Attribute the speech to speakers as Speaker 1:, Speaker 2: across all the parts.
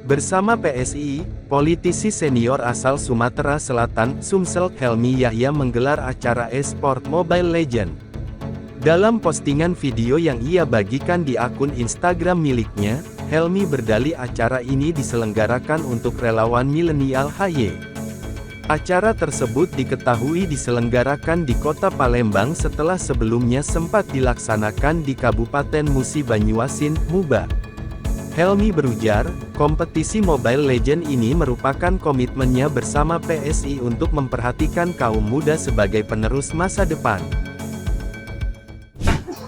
Speaker 1: Bersama PSI, politisi senior asal Sumatera Selatan, Sumsel Helmy Yahya menggelar acara e-sport Mobile Legends. Dalam postingan video yang ia bagikan di akun Instagram miliknya, Helmy berdalih acara ini diselenggarakan untuk relawan milenial HY. Acara tersebut diketahui diselenggarakan di Kota Palembang setelah sebelumnya sempat dilaksanakan di Kabupaten Musi Banyuasin, Muba. Helmy berujar, kompetisi Mobile Legends ini merupakan komitmennya bersama PSI untuk memperhatikan kaum muda sebagai penerus masa depan.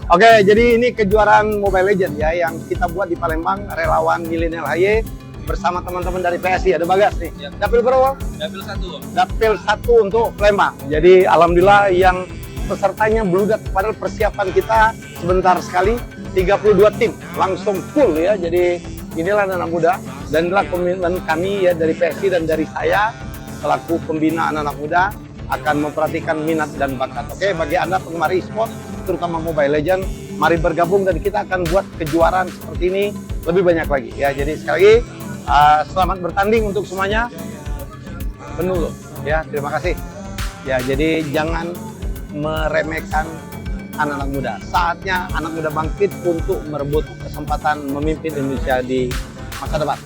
Speaker 2: Oke, jadi ini kejuaraan Mobile Legends ya yang kita buat di Palembang, relawan milenial HY bersama teman-teman dari PSI. Ada Bagas nih. Ya. Dapil berapa?
Speaker 3: Dapil 1.
Speaker 2: Dapil 1 untuk Palembang. Jadi alhamdulillah yang pesertanya beludak, padahal persiapan kita sebentar sekali 32 tim langsung full ya. Jadi inilah anak muda dan inilah komitmen kami ya dari PSI dan dari saya selaku pembina anak-anak muda akan memperhatikan minat dan bakat. Oke, bagi Anda penggemar e-sport terutama Mobile Legends, mari bergabung dan kita akan buat kejuaraan seperti ini lebih banyak lagi ya. Jadi sekali lagi selamat bertanding untuk semuanya. Penuh loh ya, terima kasih. Ya, jadi jangan meremehkan anak-anak muda. Saatnya anak muda bangkit untuk merebut kesempatan memimpin Indonesia di masa depan.